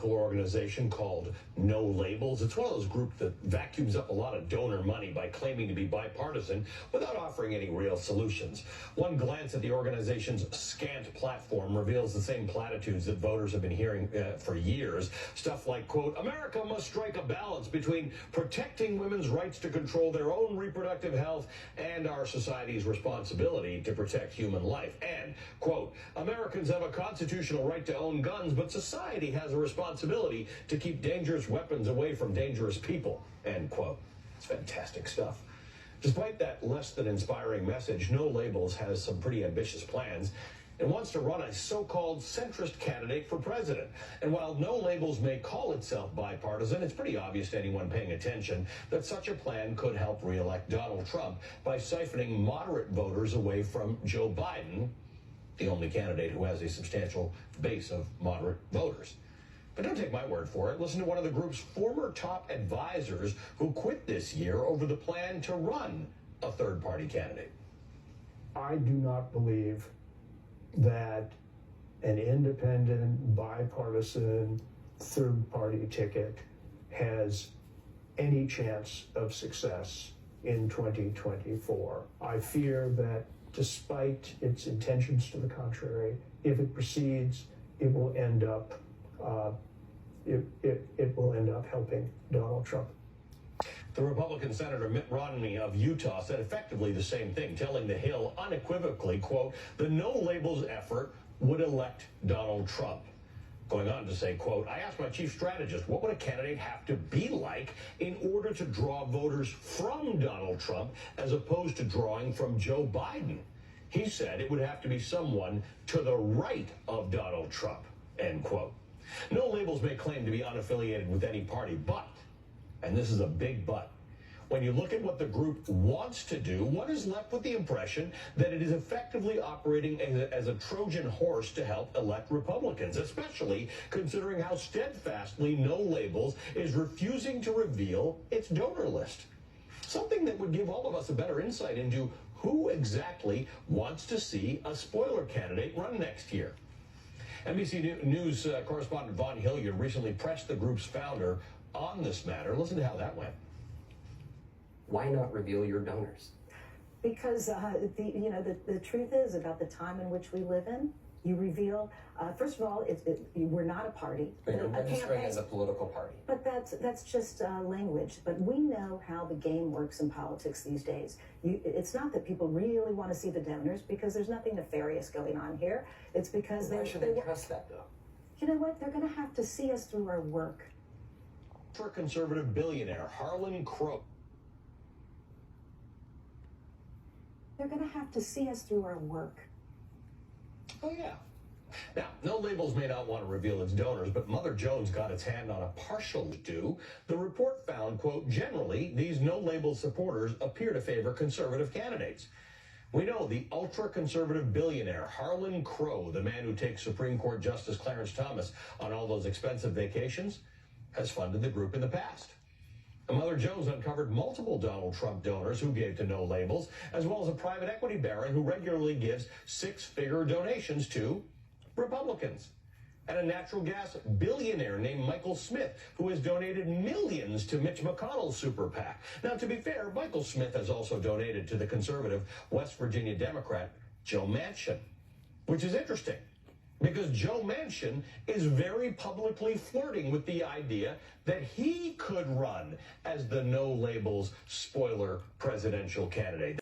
political organization called No Labels. It's one of those groups that vacuums up a lot of donor money by claiming to be bipartisan without offering any real solutions. One glance at the organization's scant platform reveals the same platitudes that voters have been hearing for years. Stuff like, quote, America must strike a balance between protecting women's rights to control their own reproductive health and our society's responsibility to protect human life. And, quote, Americans have a constitutional right to own guns, but society has a responsibility to keep dangerous weapons away from dangerous people, end quote. It's fantastic stuff. Despite that less than inspiring message, No Labels has some pretty ambitious plans and wants to run a so-called centrist candidate for president. And while No Labels may call itself bipartisan, it's pretty obvious to anyone paying attention that such a plan could help re-elect Donald Trump by siphoning moderate voters away from Joe Biden, the only candidate who has a substantial base of moderate voters. But don't take my word for it. Listen to one of the group's former top advisors who quit this year over the plan to run a third-party candidate. I do not believe that an independent, bipartisan, third-party ticket has any chance of success in 2024. I fear that despite its intentions to the contrary, if it proceeds, it will end up helping Donald Trump. The Republican Senator Mitt Romney of Utah said effectively the same thing, telling The Hill unequivocally, quote, the No Labels effort would elect Donald Trump. Going on to say, quote, I asked my chief strategist, what would a candidate have to be like in order to draw voters from Donald Trump as opposed to drawing from Joe Biden? He said it would have to be someone to the right of Donald Trump, end quote. No Labels may claim to be unaffiliated with any party, but, and this is a big but, when you look at what the group wants to do, one is left with the impression that it is effectively operating as a Trojan horse to help elect Republicans, especially considering how steadfastly No Labels is refusing to reveal its donor list. Something that would give all of us a better insight into who exactly wants to see a spoiler candidate run next year. NBC News correspondent Vaughn Hilliard recently pressed the group's founder on this matter. Listen to how that went. Why not reveal your donors? Because the truth is, about the time in which we live in, you reveal, first of all, we're not a party. But you're registering as a political party. But that's just language. But we know how the game works in politics these days. It's not that people really want to see the donors, because there's nothing nefarious going on here. It's because Why should they trust that, though? You know what? They're going to have to see us through our work. For conservative billionaire Harlan Crow. They're going to have to see us through our work. Oh, yeah. Now, No Labels may not want to reveal its donors, but Mother Jones got its hand on a partial due. The report found, quote, generally, these No Labels supporters appear to favor conservative candidates. We know the ultra-conservative billionaire Harlan Crow, the man who takes Supreme Court Justice Clarence Thomas on all those expensive vacations, has funded the group in the past. Mother Jones uncovered multiple Donald Trump donors who gave to No Labels, as well as a private equity baron who regularly gives six-figure donations to Republicans, and a natural gas billionaire named Michael Smith, who has donated millions to Mitch McConnell's super PAC. Now, to be fair, Michael Smith has also donated to the conservative West Virginia Democrat Joe Manchin, which is interesting, because Joe Manchin is very publicly flirting with the idea that he could run as the No Labels spoiler presidential candidate.